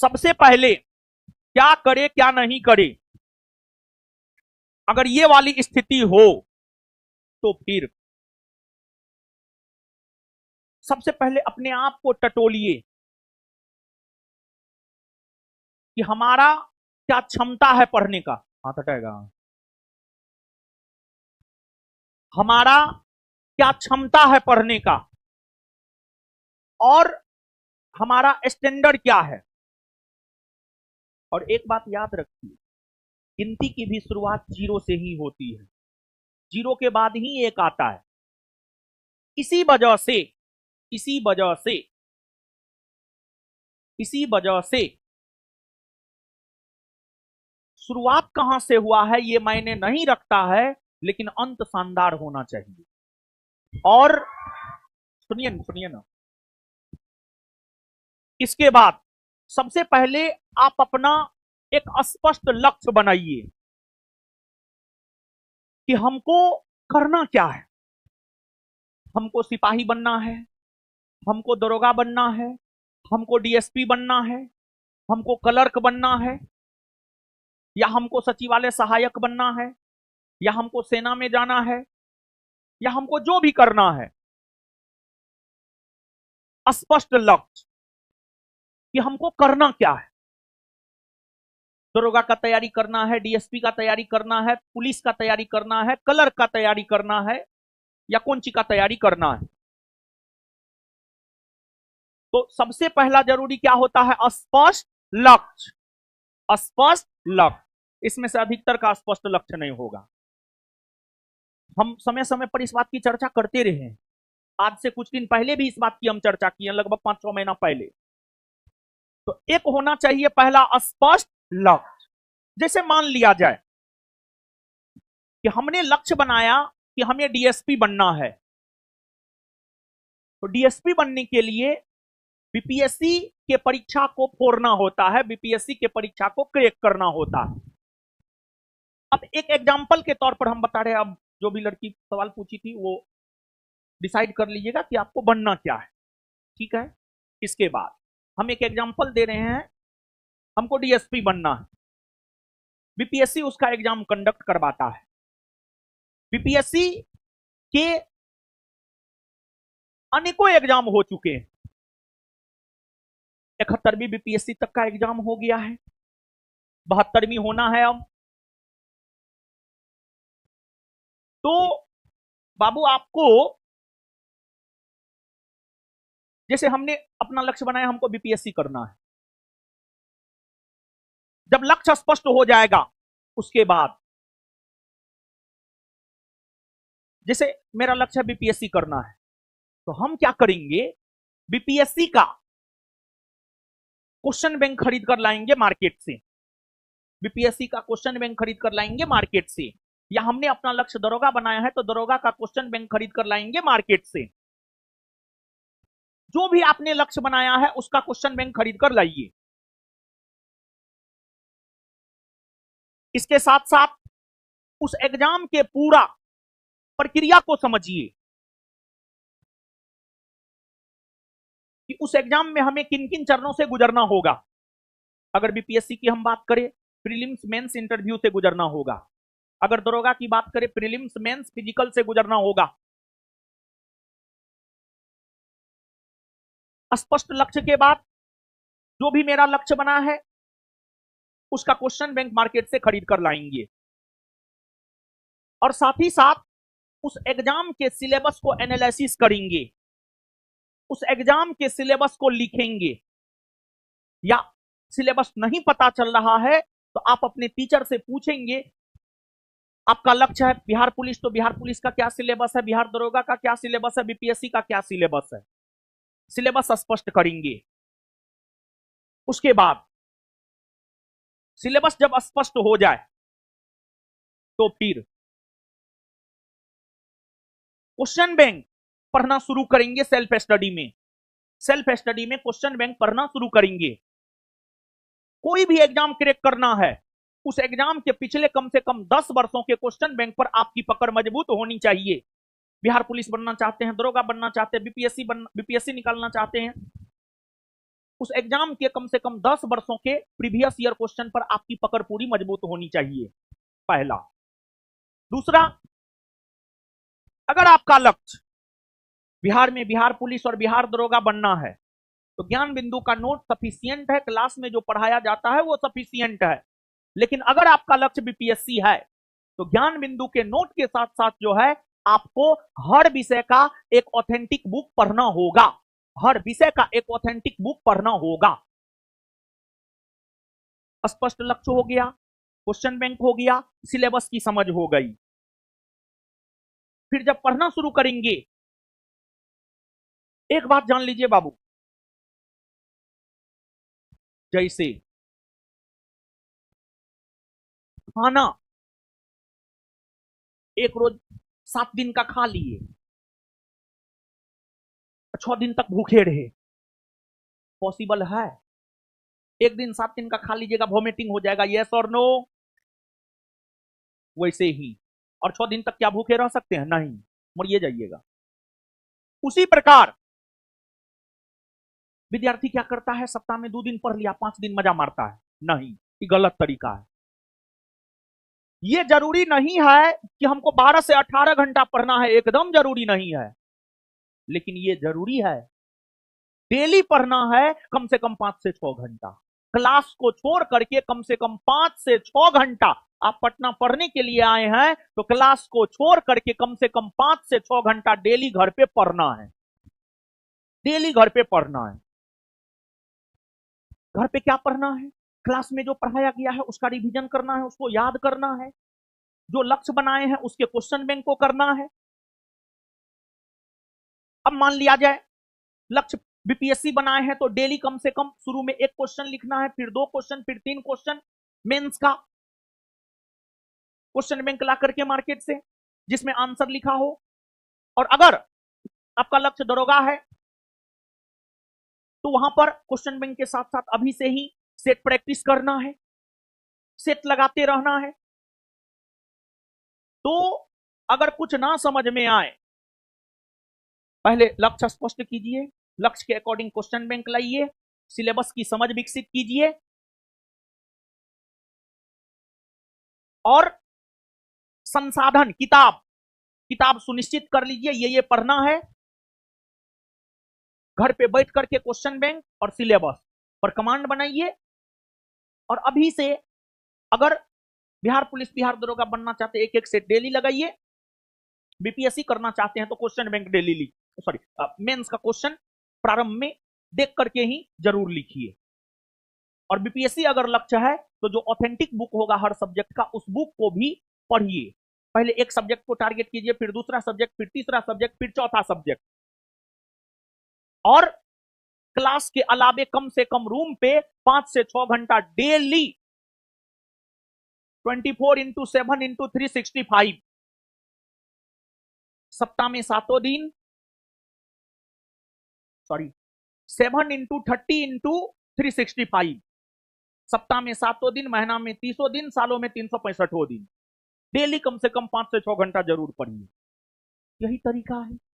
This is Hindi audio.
सबसे पहले क्या करे क्या नहीं करे, अगर ये वाली स्थिति हो तो फिर सबसे पहले अपने आप को टटोलिए कि हमारा क्या क्षमता है पढ़ने का। हाथ हटाएगा। हमारा क्या क्षमता है पढ़ने का और हमारा स्टैंडर्ड क्या है। और एक बात याद रखिए, गिनती की भी शुरुआत जीरो से ही होती है, जीरो के बाद ही एक आता है। इसी वजह से इसी वजह से इसी वजह से शुरुआत कहां से हुआ है ये मायने नहीं रखता है, लेकिन अंत शानदार होना चाहिए। और सुनिए ना, इसके बाद सबसे पहले आप अपना एक स्पष्ट लक्ष्य बनाइए कि हमको करना क्या है। हमको सिपाही बनना है, हमको दरोगा बनना है, हमको डीएसपी बनना है, हमको क्लर्क बनना है, या हमको सचिवालय सहायक बनना है, या हमको सेना में जाना है, या हमको जो भी करना है, स्पष्ट लक्ष्य कि हमको करना क्या है। दरोगा का तैयारी करना है, डीएसपी का तैयारी करना है, पुलिस का तैयारी करना है, क्लर्क का तैयारी करना है, या कौन सी का तैयारी करना है। तो सबसे पहला जरूरी क्या होता है? स्पष्ट लक्ष्य। स्पष्ट लक्ष्य, इसमें से अधिकतर का स्पष्ट लक्ष्य नहीं होगा। हम समय समय पर इस बात की चर्चा करते रहे हैं, आज से कुछ दिन पहले भी इस बात की हम चर्चा की है, लगभग 5-6 महीना पहले। तो एक होना चाहिए पहला स्पष्ट लक्ष्य। जैसे मान लिया जाए कि हमने लक्ष्य बनाया कि हमें डीएसपी बनना है, तो डीएसपी बनने के लिए बीपीएससी के परीक्षा को फोड़ना होता है, बीपीएससी के परीक्षा को क्रैक करना होता है। अब एक एग्जांपल के तौर पर हम बता रहे हैं, अब जो भी लड़की सवाल पूछी थी वो डिसाइड कर लीजिएगा कि आपको बनना क्या है, ठीक है। इसके बाद हम एक एग्जांपल दे रहे हैं, हमको डीएसपी बनना है, बीपीएससी उसका एग्जाम कंडक्ट करवाता है। बीपीएससी के अनेकों एग्जाम हो चुके हैं, 71वीं बीपीएससी तक का एग्जाम हो गया है, 72वीं होना है अब। तो बाबू आपको, जैसे हमने अपना लक्ष्य बनाया हमको बीपीएससी करना है, जब लक्ष्य स्पष्ट हो जाएगा उसके बाद, जैसे मेरा लक्ष्य है बीपीएससी करना है, तो हम क्या करेंगे, बीपीएससी का क्वेश्चन बैंक खरीद कर लाएंगे मार्केट से, बीपीएससी का क्वेश्चन बैंक खरीद कर लाएंगे मार्केट से, या हमने अपना लक्ष्य दरोगा बनाया है तो दरोगा का क्वेश्चन बैंक खरीद कर लाएंगे मार्केट से। जो भी आपने लक्ष्य बनाया है उसका क्वेश्चन बैंक खरीद कर लाइए। इसके साथ साथ उस एग्जाम के पूरा प्रक्रिया को समझिए कि उस एग्जाम में हमें किन किन चरणों से गुजरना होगा। अगर बीपीएससी की हम बात करें, प्रीलिम्स मेंस इंटरव्यू से गुजरना होगा। अगर दरोगा की बात करें, प्रीलिम्स मेंस फिजिकल से गुजरना होगा। स्पष्ट लक्ष्य के बाद जो भी मेरा लक्ष्य बना है उसका क्वेश्चन बैंक मार्केट से खरीद कर लाएंगे, और साथ ही साथ उस एग्जाम के सिलेबस को एनालिसिस करेंगे, उस एग्जाम के सिलेबस को लिखेंगे। या सिलेबस नहीं पता चल रहा है तो आप अपने टीचर से पूछेंगे, आपका लक्ष्य है बिहार पुलिस, तो बिहार पुलिस का क्या सिलेबस है, बिहार दरोगा का क्या सिलेबस है, बीपीएससी का क्या सिलेबस है। सिलेबस स्पष्ट करेंगे। उसके बाद सिलेबस जब स्पष्ट हो जाए तो फिर क्वेश्चन बैंक पढ़ना शुरू करेंगे। सेल्फ स्टडी में क्वेश्चन बैंक पढ़ना शुरू करेंगे। कोई भी एग्जाम क्रैक करना है, उस एग्जाम के पिछले कम से कम 10 वर्षों के क्वेश्चन बैंक पर आपकी पकड़ मजबूत होनी चाहिए। बिहार पुलिस बनना चाहते हैं, दरोगा बनना चाहते हैं, बीपीएससी निकालना चाहते हैं, उस एग्जाम के कम से कम 10 वर्षों के प्रीवियस ईयर क्वेश्चन पर आपकी पकड़ पूरी मजबूत होनी चाहिए, पहला। दूसरा, अगर आपका लक्ष्य बिहार में बिहार पुलिस और बिहार दरोगा बनना है तो ज्ञान बिंदु का नोट सफिशियंट है, क्लास में जो पढ़ाया जाता है वो सफिशियंट है। लेकिन अगर आपका लक्ष्य बीपीएससी है तो ज्ञान बिंदु के नोट के साथ साथ जो है आपको हर विषय का एक ऑथेंटिक बुक पढ़ना होगा, हर विषय का एक ऑथेंटिक बुक पढ़ना होगा। स्पष्ट लक्ष्य हो गया, क्वेश्चन बैंक हो गया, सिलेबस की समझ हो गई। फिर जब पढ़ना शुरू करेंगे, एक बात जान लीजिए बाबू, जैसे खाना एक रोज 7 दिन का खा लिए, 6 दिन तक भूखे रहे, पॉसिबल है? एक दिन 7 दिन का खा लीजिएगा, वॉमिटिंग हो जाएगा, यस और नो? वैसे ही, और 6 दिन तक क्या भूखे रह सकते हैं? नहीं, मरिए जाइएगा। उसी प्रकार विद्यार्थी क्या करता है, सप्ताह में 2 दिन पढ़ लिया, 5 दिन मजा मारता है। नहीं, ये गलत तरीका है। ये जरूरी नहीं है कि हमको 12 से 18 घंटा पढ़ना है, एकदम जरूरी नहीं है। लेकिन ये जरूरी है, डेली पढ़ना है कम से कम 5 से 6 घंटा। क्लास को छोड़ करके कम से कम 5 से 6 घंटा आप पटना पढ़ने के लिए आए हैं तो क्लास को छोड़ करके कम से कम 5 से 6 घंटा डेली घर पे पढ़ना है, डेली घर पे पढ़ना है। घर पे क्या पढ़ना है? क्लास में जो पढ़ाया गया है उसका रिवीजन करना है, उसको याद करना है, जो लक्ष्य बनाए हैं उसके क्वेश्चन बैंक को करना है। अब मान लिया जाए लक्ष्य बीपीएससी बनाए हैं तो डेली कम से कम शुरू में 1 क्वेश्चन लिखना है, फिर 2 क्वेश्चन, फिर 3 क्वेश्चन मेंस का क्वेश्चन बैंक ला करके मार्केट से जिसमें आंसर लिखा हो। और अगर आपका लक्ष्य दरोगा है तो वहां पर क्वेश्चन बैंक के साथ साथ अभी से ही सेट प्रैक्टिस करना है, सेट लगाते रहना है। तो अगर कुछ ना समझ में आए, पहले लक्ष्य स्पष्ट कीजिए, लक्ष्य के अकॉर्डिंग क्वेश्चन बैंक लाइए, सिलेबस की समझ विकसित कीजिए और संसाधन किताब सुनिश्चित कर लीजिए, ये पढ़ना है। घर पे बैठ करके क्वेश्चन बैंक और सिलेबस पर कमांड बनाइए। और अभी से अगर बिहार पुलिस बिहार दरोगा बनना चाहते हैं, 1-1 सेट डेली लगाइए। बीपीएससी करना चाहते हैं तो question bank daily sorry mains का क्वेश्चन प्रारंभ में देख करके ही जरूर लिखिए। और बीपीएससी अगर लक्ष्य है तो जो ऑथेंटिक बुक होगा हर सब्जेक्ट का, उस बुक को भी पढ़िए। पहले एक सब्जेक्ट को टारगेट कीजिए, फिर दूसरा सब्जेक्ट, फिर तीसरा सब्जेक्ट, फिर चौथा सब्जेक्ट। और क्लास के अलावे कम से कम रूम पे 5 से 6 घंटा डेली 24x7x365 सप्ताह में 7 दिन, सॉरी 7x30x365 सप्ताह में 7 दिन, महीना में 30 दिन, सालों में 365 दिन। डेली कम से कम 5 से 6 घंटा जरूर पढ़िए। यही तरीका है।